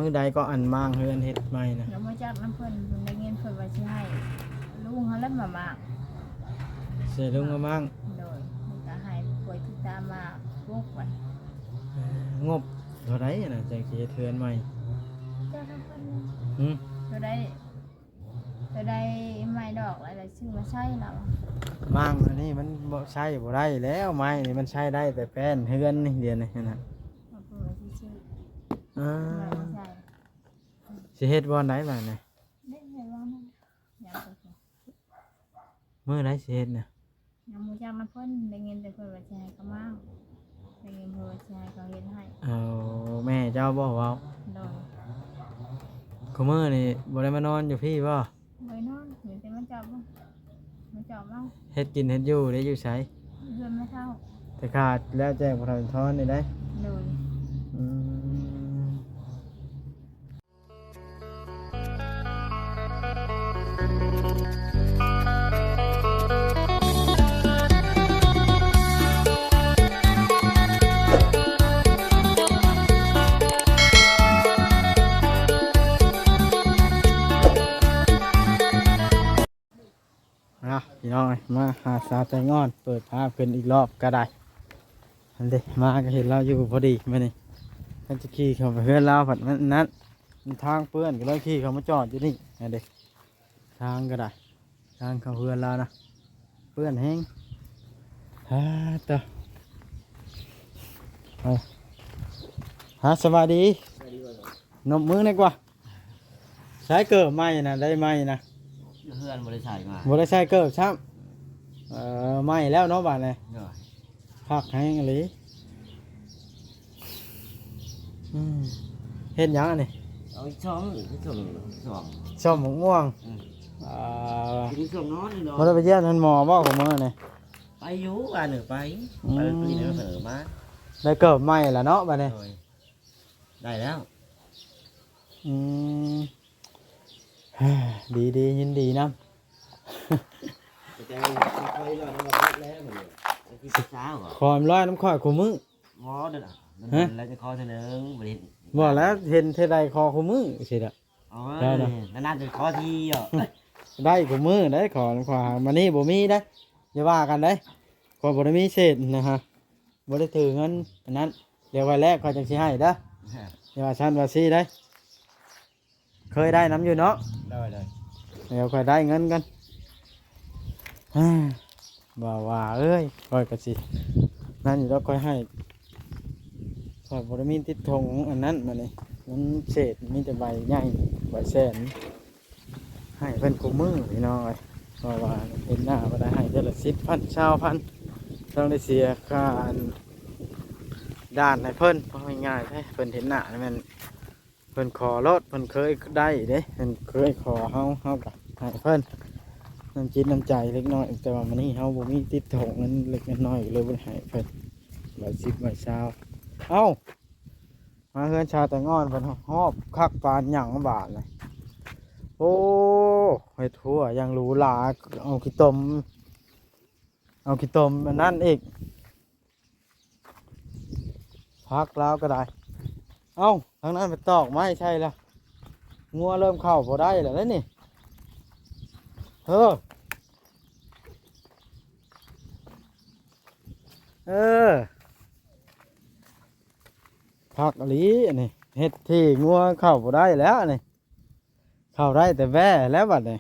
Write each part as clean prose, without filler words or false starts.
มื้อใดก็อันมางเฮือนเฮ็ดใหม่นะแล้วมาจากน้ำเพิ่นได้เงินเพิ่นว่าสิให้ลุงเขาเล่นมาก เสียลุงก็มั่ง โดยมันก็ให้ป่วยที่ตามมาลูกไว้ งบเท่าไรน่ะจังสิเฮ็ดเฮือนใหม่ เจ้าทั้งเพิ่น หึ จะได้ไม้ดอกอะไรชื่อมาใช่เรา มั่งอันนี้มันบ่ใช้บ่ได้แล้วไม้นี่มันใช้ได้แต่แป้นเฮือนนี่เดียวนี่นะ มาเปิดที่ชื่อ อ่า ไม่ใช่ สิเฮ็ดบ่อนไหนบัดนี่ ได้ไงว่ามันยังไป มื้อไหนสิเฮ็ดน่ะ ยังมูจังน้ำเพิ่นได้เงินแต่เพิ่นว่าสิให้ก็มาได้เงินเพิ่นว่าสิให้ก็เฮ็ดให้ เอาแม่เจ้าบ่เว้า โดย คุมื้อนี่บ่ได้มานอนอยู่พี่บ่ ไว้นอนเหมือนแต่มันจับบ่มันจับบ้าง เฮ็ดกินเฮ็ดอยู่ได้อยู่ไส เดือนไม่เท่า แต่ขาดแล้วแจ้งบ่ทันทอนนี่ได้ โดย อืมพี่น้องมาหาสาวใจงอนเปิดภาพขึ้นอีกรอบก็ได้อันเดมาก็เห็นเราอยู่พอดีมานี่กันจะขี่เข้าไปเพื่อนเราผัดมันนั้นมันทางเปื้อนก็เลยขี่เขามาจอดอยู่นี่อันเดทางก็ได้ทางเข้าเพื่อนเรานะเปื้อนแห้งฮ่าต่อเอาฮะสวัสดีนมมือนี่กว่าใช้เกิดไหมนะได้ไหมนะ เพื่อนบริษัทมา บ่ได้ใช้เกิบซ้ำไม่แล้วเนาะบาดนี้ เนาะ พักแห้งอีหลีเฮ็ดหยังอันนี้ เอาช่องช่องช่อง ส้มม่วงกินช่องนอนนี่เนาะ บ่ได้ไปเยี่ยมท่านหมอบ่ของมื้อนี่ ไปอยู่บ้านหนึ่งไปไปปีนี้เสนอมา ได้เกิบใหม่แล้วเนาะบาดนี้ ได้แล้ว อืมดียินดีนำ จะคอยรอน้ำมันแล้วเหมือนที่เช้าเหรอ ขอมร้อยน้ำข่อยคู่มื้อ งอเด้อแล้วจะคอเสนอบริษัท บ่แล้วเห็นเท่าใดคอคู่มื้อสิล่ะ อ๋อนานๆจะคอทีอ่ะ ได้คู่มื้อได้ขอขวามานี่บ่มีได้อย่าว่ากันได้ขอยบ่ได้มีเศษนะฮะบ่ได้ถือเงินอันนั้นเดี๋ยวไว้แรกขอยจังสิให้เด้ออย่าว่าซั่นว่าซี่ได้เคยได้น้ำอยู่เนาะ ได้เลย เดี๋ยวค่อยได้เงินกันว่าเอ้ยค่อยกะสินั่นอยู่แล้วค่อยให้ค่อยบริมีติดธงอันนั้นมาเลยมันเศษมีแต่ใบใหญ่ใบแสนให้เพิ่นกูมือพี่น้อยเพราะว่าเป็นหน้าบ่ได้ให้เดือนละ10,000 20,000ต้องได้เสียค่าด่านให้เพิ่นเพราะง่ายๆเพิ่นเห็นหน้านี่มันเพิ่นขอรถเพิ่นเคยได้เด้เพิ่นเคยขอเฮาก็ให้เพิ่นน้ำจิตน้ำใจเล็กน้อยแต่ว่ามันนี่เฮาบ่มีติดถงเงินเล็กน้อยเลยบ่ได้ให้เพิ่น110 120เอ้ามาเฮือนชาวแต่งอนเพิ่นฮอบคักปานหยังบาดเลยโอ้เฮ็ดทั่วยังหรูหราเอาขี้ตมอันนั้นอีกพักแล้วก็ได้เอ้าทางนั้นไปตอกไม้ใช่แล้วงัวเริ่มเข้าพอได้แล้วนี่เออพักอลีนี่เฮ็ดที่งัวเข้าพอได้แล้วนี่เข้าได้แต่แว่แล้วบัดนี้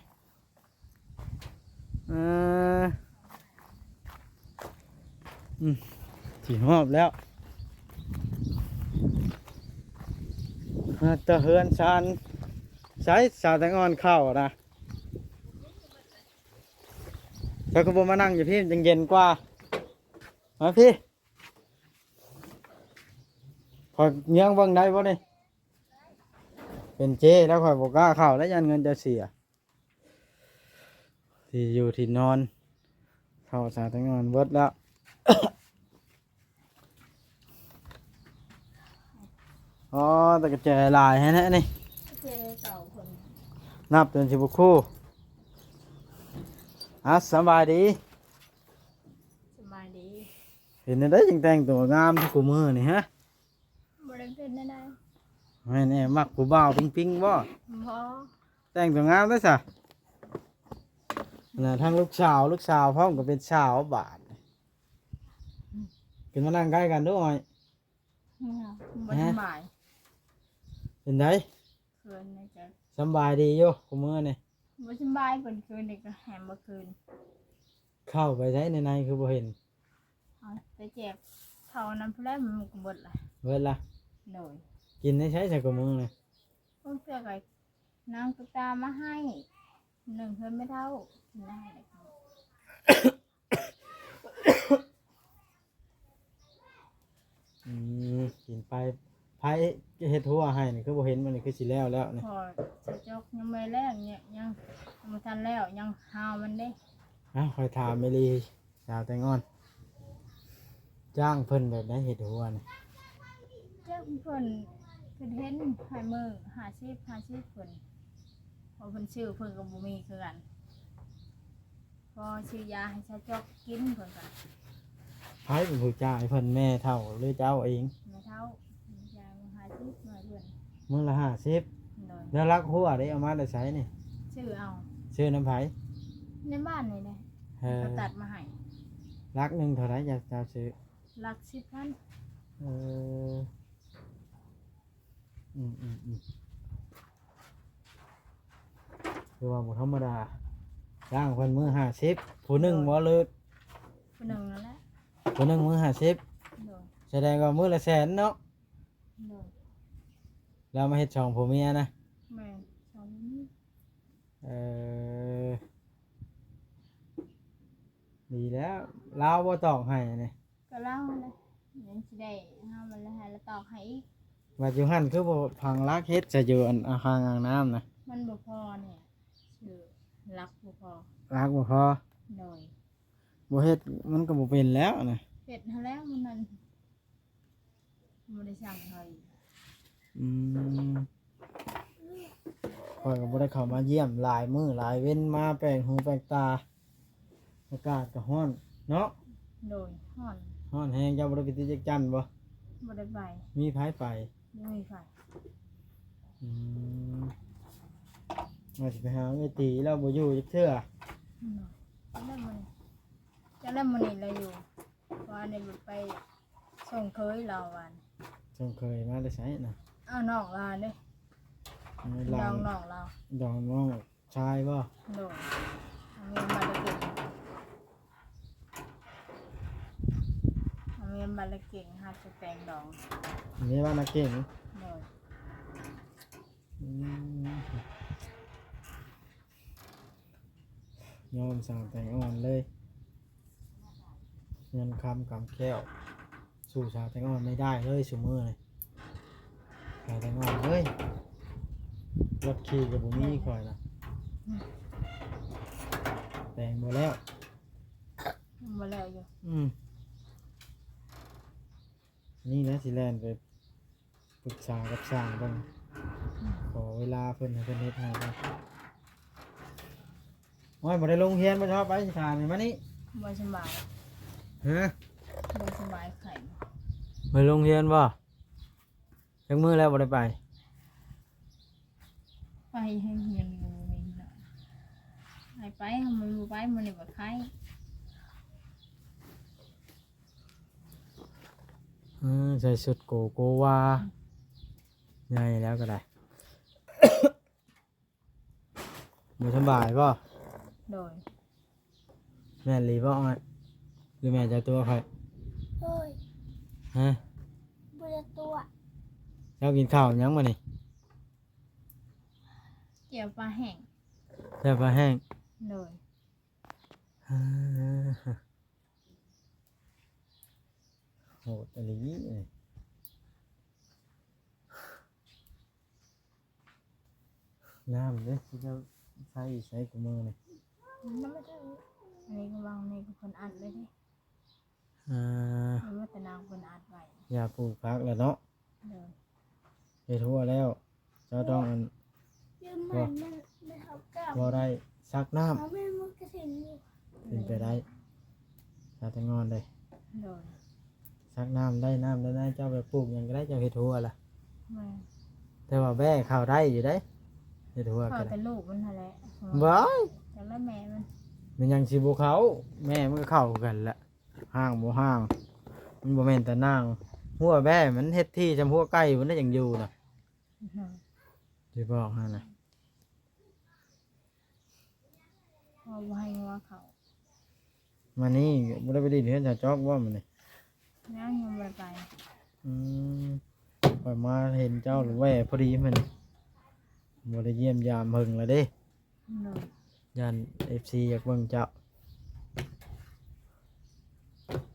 ถี่หอบแล้วตะเฮือนชานใช้สาวแตงอ่อนเข้านะแล้วก็บ่มานั่งอยู่พี่ยังเย็นกว่ามาพี่ขอยเงี้ยงเบิ่งได้บ่นี่เป็นเจแล้วข่อยบ่กล้าเข้าแล้วยันเงินจะเสียที่อยู่ที่นอนเข้าสาวแตงอ่อนเบิดแล้ว อ๋อแต่กระแจลายให้แน่นี่ เจ้เก่าคน นับเป็น10 คู่สบายดี สบายดี เห็นได้จังแต่งตัวงามทุกมือนี่ฮะ บริเวณได้ แม่นแน่มักผู้บ่าวปิ๊งๆบ่ บ่ แต่งตัวงามด้วยซะน่ะทั้งลูกสาวพร้อมก็เป็นสาวบาดขึ้นมานั่งใกล้กันด้วย บ่สบาย เป็นได คืนนี่จะ สำบายดีอยู่คุมื้อนี่ บ่สบายเพิ่นคืนนี่ก็แหมบ่คืน เข้าไปใช้ในคือบ่เห็น เอาไปแจกเขานั้นพุ่นแล้วมันก็เบิดล่ะ เบิดละ โดย กินได้ใช้ใส่กับมือเลย เพิ่นเพื่อไอ้นางตุ๊กตามาให้หนึ่งเพิ่นไม่เท่ากินได้เลยค่ะ กินไปไผเฮ็ดทั่วให้นี่คือบ่เห็นมันนี่คือสิแล้วนี่ พอจะจกยังไม่แล้วเนี่ยยังบ่ทันแล้วยังหาวมันเด้ คอยถามไม่ลีสาวแต่งอนจ้างเพิ่นแบบได้เฮ็ดทั่วนี่ เจ้าเพิ่นเห็นให้มือ50เพิ่นพอเพิ่นชื่อเพิ่นก็บ่มีคือกันพอซื้อยาให้ชาจกกินเพิ่นก็ ไผเป็นผู้จ่ายเพิ่นแม่เฒ่าหรือเจ้าเอง ไม่เท่ายา50หน่อยเพิ่น มื้อละ50 โดย แล้วรักหัวได้เอามาได้ใช้นี่ ชื่อเอา ซื้อน้ำไผ ในบ้านนี่แหละ เออ เขาตัดมาให้ รักหนึงเท่าไหร่จะเจ้าซื้อ หลัก10,000 เออคือว่าบ่ธรรมดาจ้างเพิ่นมื้อ50ผู้หนึงบ่เลิศ ผู้หนึ่งนั่นแหละ ผู้หนึงมื้อ50 โดย แสดงว่ามื้อละแสนเนาะ โดย แล้วมาเฮ็ดช่องผัวเมียนะ แม่สองนี้ เออดีแล้วลาวบ่ตอกให้นี่ ก็เล่าเลยยังสิได้ห้ามันแล้วให้แล้วตอกให้อีก ว่าอยู่หั่นคือบ่พังลักเฮ็ดจะอยู่อันอาคารอ่างน้ำนะ มันบ่พอเนี่ยชื่อรักบ่พอ ลักบ่พอ โดย บ่เฮ็ดมันก็บ่เป็นแล้วนะ เฮ็ดให้แล้วมันนั่นบ่ได้สั่งให้ อืมข้อยก็บ่ได้เข้ามาเยี่ยมหลายมื้อหลายเว้นมาแปลงหูแปลงตาอากาศก็ร้อนเนาะ โดยฮ้อน ร้อนแฮงเจ้าบ่ได้ไปติดจักจันทร์บ่ บ่ได้ใบ มีไผไป บ่มีไฟ อืมว่าสิไปหาไอ้ตีแล้วบ่อยู่จักเทื่อ โดยแล้วมันนี่เราอยู่ว่าในรถไปส่งเคยเราวัน จงเคยมาได้ใช้น่ะ เอาน้องเราเด้ หลา ดอน งน้องเรา ดองน้องชายบ่ โดยเอาเงินมาละเก่งเอาเงินมาละเก่งหาจะแต่งดอง อันนี้ว่านักเก่ง โดย อืมยอมสั่งแต่งอ่อนเลยเงินคำกำแก้วสู่ชาวแต่งอ่อนไม่ได้เลยสุมือเลยชาวแต่งอ่อนเลยรถขี่กับบุมีคอยนะแต่งหมดแล้ว มาแล้วอยู่ นี่นะสิแลนไปปรึกษากับสร้างบ้างขอเวลาเพิ่นให้เพิ่นเฮ็ดให้บ้างโอ้ยบ่ได้ลงเรียนบ่ชอบไปสิถามนี่มานี่ บ่สบาย ฮะ บ่สบายไข่ ไปโรงเรียนบ่จักมื้อแล้วบ่ได้ไป ไปให้เงินงูมีเนาะไปมันบ่ไปมันนี่บ่ไข่ ใส่ชุดโกโกวาใหญ่แล้วก็ได้ บ่สบายบ่ โดย แม่นหลีบ่อ้อยหรือแม่จะตัวใคร เฮ้ย ฮะ บุญตัว เจ้ากินข้าวยังมานี่ เกี่ยวปลาแห้ง แซ่บปลาแห้ง โดย โหดอะไรนี่น้ำเนี่ยที่จะใช้กับมือเนี่ย มันไม่ได้อันนี้ก็วางในคนอัดเลยดิ มันว่าแต่นางคนอัดไว้ อย่าปลูกพักแล้วเนาะ โดย ไปทั่วแล้วเจ้าต้องอัน ยืมมันไม่เขากลับ บ่ได้ซักน้ เขาไม่มุกกระถิ่นอยู่ ำเป็นไปได้ถ้าแต่งอนเลย โดย ซักน้ำได้น้ำได้เจ้าไปปลูกหยังก็ได้เจ้าเฮ็ดทั่วล่ะ แม่ แต่ว่าแม่เข้าได้อยู่ได้เฮ็ดหัว พ่อ กัน แต่ลูกมันนั่นแหละ ว้าย แต่ละแม่มัน มันยังสิบ่เข้าแม่มันก็เข้ากันแหละห้างบ่ห้างมันบ่แม่นแต่นางหัวแม่มันเฮ็ดที่จำหัวไก่มันได้ยังอยู่น่ะสิบอกให้นะ พ่อบ่ให้งัวเขา มานี่บ่ได้ไปดินเฮือนชาวจอกว่ามันนี่ ย่างยังบ่ไป อืมข่อยมาเห็นเจ้าหรือแว่พอดีมันบ่ได้เยี่ยมยามเพิ่งแล้วเด้ โดย ย่าน FC อยากเบิ่งเจ้า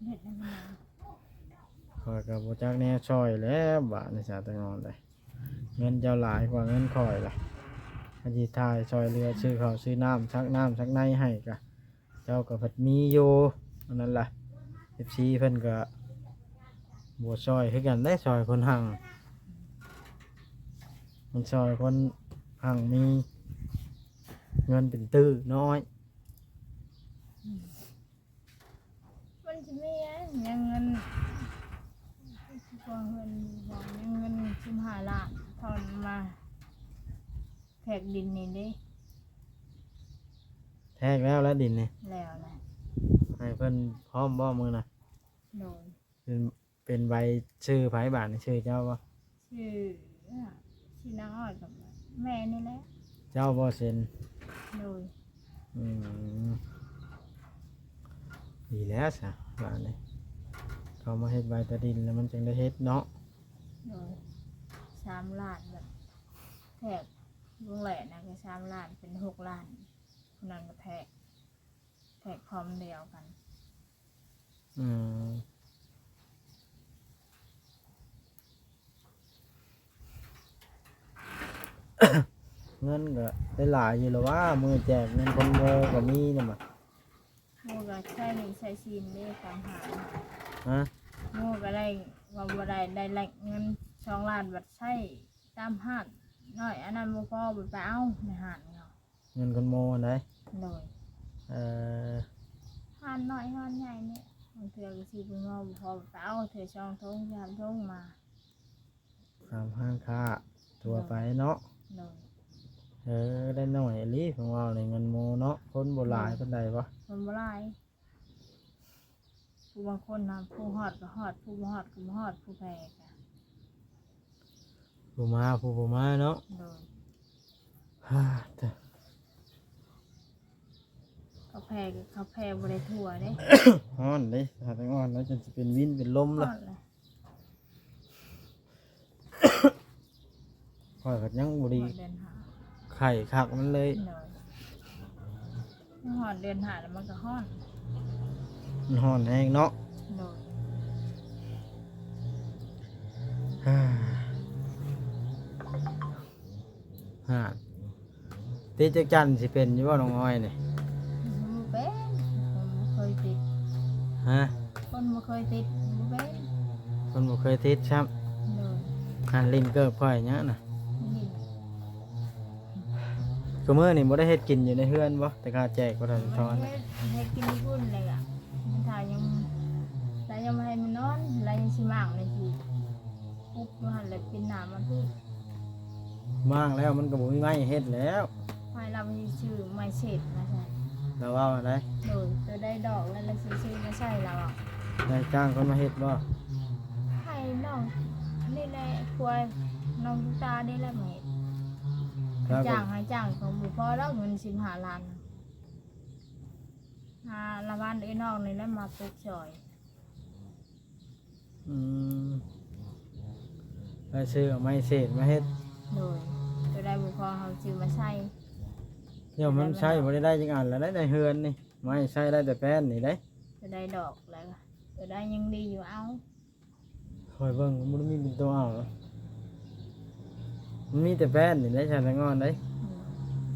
เฮ็ดให้มัน ข่อยก็บ่จักแน่ช่อยแล้วบาดนี้ซะแต่งอนเลยเงินเจ้าหลายกว่าเงินข่อยล่ะอันที่ทายช่อยเรือซื้อข้าวซื้อน้ำซักในให้ก็เจ้าก็พัดมีอยู่อันนั้นล่ะ FC เพิ่นก็บ่ช่อยคือกันได้ช่อยคนหั่งมันช่อยคนหั่งมีเงินเป็นตื้อน้อย มันสิมียังเงินพอเงินบอกยังเงิน15ล้านทอนมาแทกดินนี่เด้ แทกแล้วดินนี่ แล้วแหละ ให้เพิ่นพร้อมบ่มือน่ะ โดย เป็นใบชื่อไผบ้านนี่ชื่อเจ้าบ่ ชื่อนางอ้อยกับแม่นี่แหละ เจ้าบ่เซ็น โดย อืมดีแล้วซะบ้านนี่เขามาเฮ็ดใบตะดินแล้วมันจึงได้เฮ็ดเนาะ โดย3ล้านแบบแทกลุงแหล่นะก็3ล้านเป็น6ล้านคนนั้นก็แทกพร้อมเดียวกัน อืมเงินก็ได้หลายอยู่แล้วว่ามือแจกเงินคนโมก็มีนี่มา โมก็ใช้หนึ่งใช้ซีนได้ตามหา ฮะ โมก็ได้ว่าบ่ได้แหล่งเงิน2ล้านบัดใช้ตามห้างน้อยอันนั้นบ่พอบ่ไปเอาในห้างเนาะ เงินคนโมอันใด โดย เอ่อ ห้างน้อยห้างใหญ่เนี่ยบางเทื่อก็สิบ่งอบ่พอไปเอาเทื่อช่องทงยามทงมา ตามห้างค้าตัวไปเนาะ โดย ได้หน่อยลีของเราในเงินโมเนาะคนโบราณคนใดวะ คนบ่หลายผู้บางคนน่ะผู้ฮอดก็ฮอดผู้บ่ฮอดก็บ่ฮอดผู้แพ้ก็ ผู้มาผู้บ่มาเนาะ โดย ฮ่าแต่ เขาแพ้ก็เขาแพ้บ่ได้ทั่วเด้ ฮ้อนเลยถ้าแต่งอ่อนแล้วจนจะเป็นวินเป็นลม ฮ ละ อดเลย คอยกัดยังบุรี ฮอดเดือนหา ไข่คักมันเลย โดยฮอดเดือนหาแล้วมันก็ฮ้อน มันฮ้อนแห้งเนาะ โดย ฮ่าฮ่าตีจักจันสิเป็นอยู่ว่าน้องอ้อยนี่ บ่เป็นคนบ่เคยติด ฮะ คนบ่เคยติดบ่เป็น คนบ่เคยติดซ้ โดย ำหันลิ้นเกิบค่อยเนี้ยน่ะ นี่ ก็มื้อนี่บ่ได้เฮ็ดกินอยู่ในเฮือนบ่แต่ข้าแจกบ่ทัน มัน ทอน ให้กินพุ่นเลยอ่ะมันถ่ายยังแต่ยังบ่ให้มันนอนแล้วยังสิมากเลยสิปุ๊บมันหันเลยเป็นหน้ามันพี่ มากแล้วมันก็บ่มีไม้เฮ็ดแล้ว ให้เรามีชื่อไม้เศษมาใช่ แล้วว่าอะไร โดยตัวได้ดอกแล้วเราสิชื่อมาใช่เราอ่ะ ได้จ้างคนมาเฮ็ดบ่ ให้น้องนี่แหละควยน้องตุ๊กตาได้แล้วแม่ แล้วก็ จ้างให้จ้างของบุพอแล้วเงิน15ล้านละวันไอ้น้องนี่แหล้วมาปลูกซอย อืมไปซื้อเอาไม้เศษมาเฮ็ด โดยตัวได้บุพอเขาซื้อมาใช้ เดี๋ยวมันใช้บ่ได้จังอันแล้วได้ในเฮือนนี่ไม้ใช้ได้แต่แป้นนี่ได้ ตัวได้ดอกแล้วก็ตัวได้ยังดีอยู่เอา คอยเบิ่งมันบ่ได้มีเป็นตัวเอามันมีแต่แป้นนี่ได้ใช้แต่งอนได้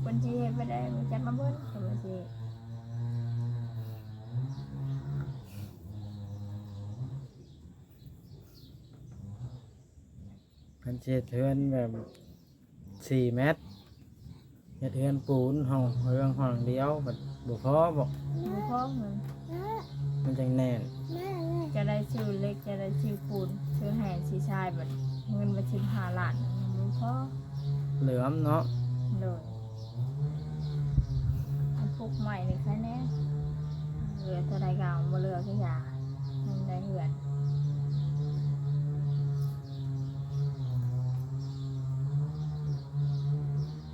คนที่เฮ็ดไปได้มันจัดมาเบิ้ลคนมาสิ คันสิเฮ็ดเฮือนแบบ4 เมตรเฮ็ดเฮือนปูนห้องเฮือนห้องเดียวบัดบ่พอบ่ บุพอเงิน มันจังแน่น จะได้ชื่อเล็กจะได้ชื่อปูนชื่อแห่สีชายแบบเงินมา15ล้านบุพอ พอ เหลือมเนาะ เลยอันปลูกใหม่นี่ใครแน่เหลือเท่าใดก็เอาบ่เหลือก็อย่ามันได้เหือน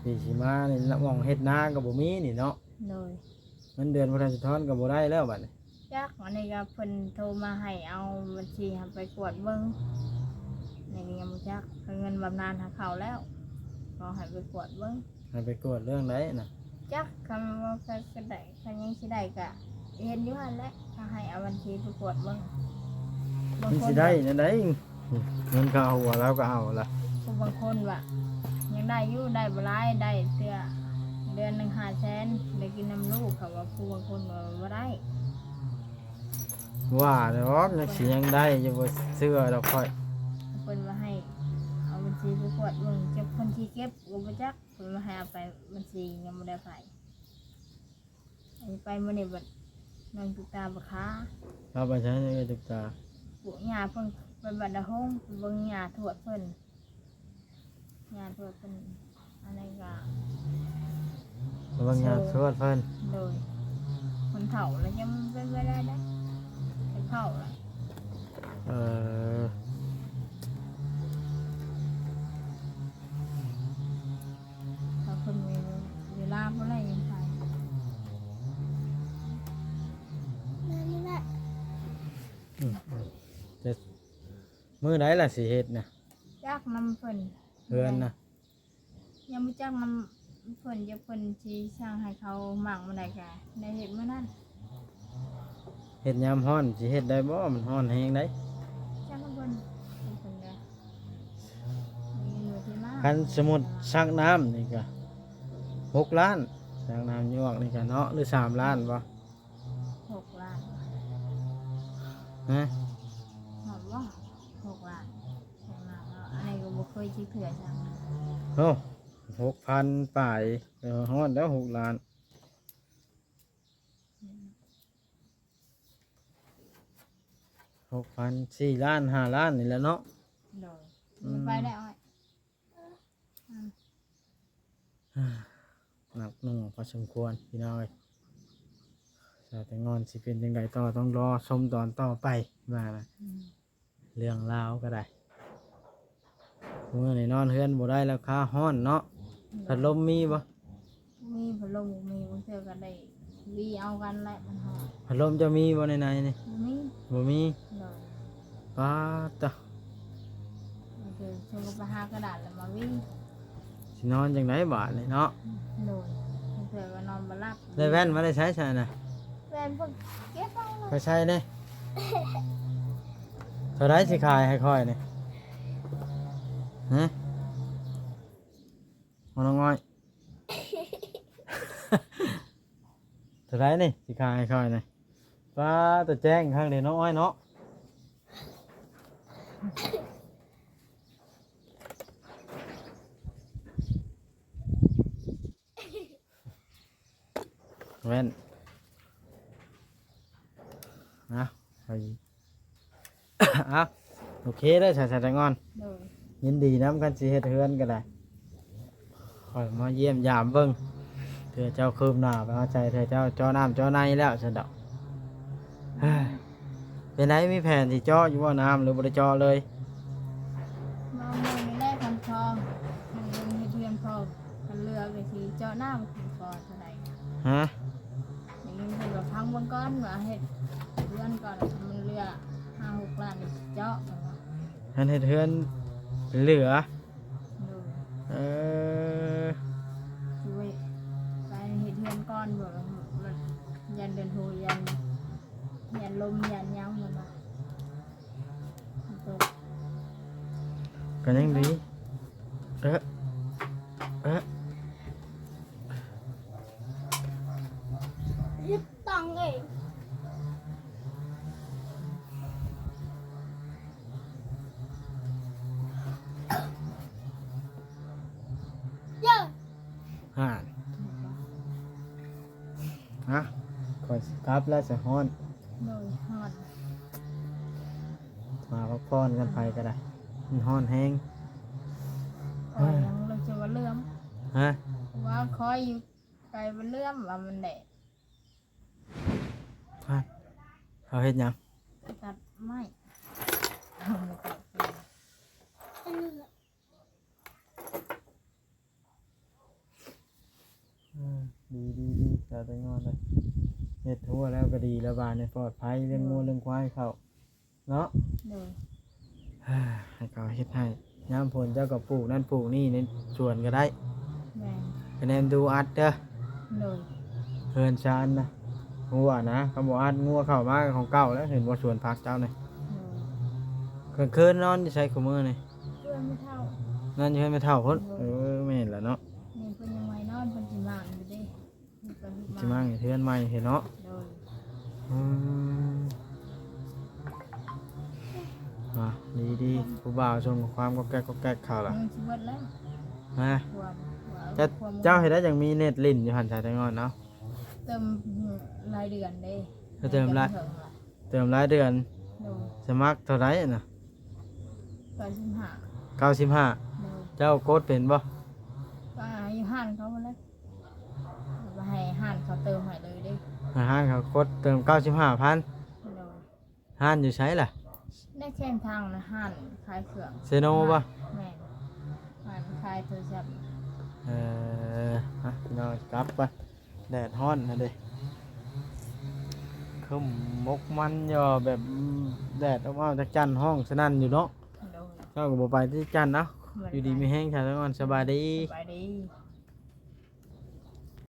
ปีสิมานี่ละหม่องเฮ็ดนาก็บ่มีนี่เนาะ เลย เงินเดือนบ่ทันสิทอนก็บ่ได้แล้วบัดนี้ จักอันนี้ก็เพิ่นโทรมาให้เอาบัญชีให้ไปกวดเบิ่งในนี้ยังบ่จักเงินบำนาญหาเขาแล้วก็ให้ไปกวดเบิ่ง ให้ไปกวดเรื่องใดน่ะ จักคำว่าไปก็ได้คันยังสิได้ก็เห็นอยู่หั่นแหละถ้าให้เอาบัญชีไปกวดเบิ่งบาง มัน ค สิ น ได้จังได๋เงินก็เอาหัวเราก็เอาล่ะ บางคนว่ายังได้อยู่ได้บ่หลายได้เทื่อเดือนหนึง500,000ได้กินน้ำลูกเขาว่าผู้บางคนว่าบ่ได้ ว่าดอกยังสิยังได้อยู่บ่เชื่อดอกค่อย เพิ่นว่าให้เอาบัญชีไปกวดเบิ่งเก็บคนที่เก็บก็บ่จักเพิ่นว่าให้เอาไปบัญชียังบ่ได้ไปอันนี้ไปมื้อนี้บัดนอนตุกตาบ่ค้า เอาไปใช้ในตึกตา ปู่ย่าเพิ่นไปบัดดาฮงไปเบิ่งย่าทวดเพิ่นย่าทวดเพิ่นอันนี้ก็ ระวังงานสวดเพิ่น เลยคนเฒ่าแล้วยังเป็นไปได้เด้เป็นเฒ่าแล้ว เอ่อ ถ้าเพิ่นมีเวลาบ่ได้ยังไป นั่นแหละ จะมื้อใดล่ะสิเฮ็ดน่ะ จักน้ำเพิ่น เฮือนน่ะ ยังบ่จักน้ำเพิ่นจะเพิ่นสิสร้างให้เขาหมั่งมื้อใดก็ได้เฮ็ดมื้อนั้น เฮ็ดยามร้อนสิเฮ็ดได้บ่มันร้อนแฮงได้ จักน้ำเพิ่นเพิ่นก็มีหน่วยที่มา คันสมมุติซักน้ำนี่ก็6 ล้านซักน้ำยวกนี่ก็เนาะหรือ3 ล้านบ่ 6 ล้าน ฮะ หอดบ่6 ล้าน6ล้านแล้วอันนี้ก็บ่เคยสิเถื่อจัง โอ้6,000ป่ายฮอดแล้ว6 ล้าน6,000 4 ล้าน5 ล้านนี่แหละเนาะ โดยไปได้อ้อย หนักหน่วงพอสมควรพี่น้อยแต่งอนสิเป็นยังไงต่อต้องรอชมตอนต่อไปมานะเรื่องราวก็ได้เมื่อไหนนอนเฮือนบ่ได้แล้วค่าห้อนเนาะพัดลมมีบ่ มีพัดลมมีบางเทื่อก็ได้วีเอากันแหละมันหอด พัดลมจะมีบ่ในนี่ มี บ่มี โดย ป้าจ้ะ บางเทื่อชงกับหากระดาษแล้วมาวี สินอนจังไดบาดนี่เนาะ โดยบางเทื่อก็นอนบ่หลับ ได้แว่นมาได้ใช้ใช่น่ะ แฟนเพิ่นเก็บเอาเลย ไปใช้เด้เท่าไรสิขายให้ค่อยนี่ฮะบ่น้องอ้อย เท่าไรนี่สิขายให้ค่อยนี่ป้าตัวแจ้งข้างเดียวน้องอ้อยเนาะแว่นนะไป อ่ะโอเคได้ใส่แต่งอน โดย ยินดีน้ำกันสิเฮ็ดเฮือนก็ได้คอยมาเยี่ยมยามเบิ่งเธอเจ้าคืมหน้าไปเอาใจเธอเจ้าเจ้าน้ำเจ้าในแล้วสะดอกเฮ้ยเป็นไรมีแผนที่เจาะอยู่ว่าน้ำหรือบ่ได้เจาะเลย มาเมืองนี้ได้คันทองมันลงเฮ็ดเทือนพอคันเรือก็สิเจาะน้ำขึ้นก่อนเท่าใด ฮะ อย่างนี้เพิ่นว่าพังเบิ่งก่อนว่าเฮ็ดเรือนก่อนมันเรือ5-6 ล้านนี่เจาะมันว่า ท่านเฮ็ดเฮือนเหลือ โดย เออ ช่วยไปเฮ็ดเรือนก่อนบ่ว่ามันยันเดินโทยันลมยันหยังมันว่าตก ก็ยังดีเอ๊ะเอ๊ะ ยึดตังเองเยอะ ห่านฮะคอยสิกลับแล้วจะฮ้อน โดยฮอด มาพักผ่อนกันไปก็ได้มันฮ้อนแห้ง อ่อนแฮ ฮะ ว่าคอยอยู่ไกลบ่เลื่อมว่ามันแดด ฮะเขาเฮ็ดหยัง ตัดไม้เอามาตัดฟืน อันนี้แหละ ดีจะไปงอนเลยเฮ็ดทั่วแล้วก็ดีแล้วบานเนี่ยปลอดภัยเรื่องงูเรื่องควายเขาเนาะ โดย ให้เขาเฮ็ดให้ยามฝนเจ้าก็ปลูกนั่นปลูกนี่ในสวนก็ได้ แม่น คะแนนดูอัดเด้อ โดย เฮือนชานนะงัวนะเขาบอกอัดงัวเข้ามาของเก่าแล้วเห็นว่าสวนผักเจ้านี่ โดย คืนนอนอยู่ใช้ขมือนี่ เพื่อนไม่เท่า นั่นอยู่ให้ไม่เท่าพุ่นไม่เห็นแล้วเนาะ นี่เพิ่นยังไว้นอนเพิ่นสิมางอยู่เด้เพิ่นก็สิ สิมั่งอยู่เทือนใหม่เห็นเนาะ โดย อืมดีผู้บ่าวชมความก็แก๊กข่าวล่ะ มันสิเบิดแล้ว นะ ความว่า จะ ความ เจ้าเห็นได้ยังมีเน็ตลิ้นอยู่หันชายแตงอนเนาะ เติมรายเดือนเด้ ก็เติมราย เพิ่งล่ะ เติมรายเดือน โดย สมัครเท่าไหร่น่ะ 95 95 โดย เจ้าโกดเป็นบ่ ก็อยู่ห้านเขามาแล้วมาให้ห้านเขาเติมให้เลยเด้ ห้างเขาโกดเติม 95,000 โดย ห้านอยู่ใช้ล่ะ ได้แค่ทางนะห้านขายเครื่อง เซโนบ่ แม่นห้านขายโทรศัพท์ พี่น้องกลับไปแดดฮ้อนนะเด้คึมมกมันย่อแบบแดดออกมาจากจันทร์ห้องสนั่นอยู่เนาะ โดย เจ้าก็บ่ไปที่จันทร์เนาะอยู่ดีมีแห้งชาวตะงอนสบายดี สบายดี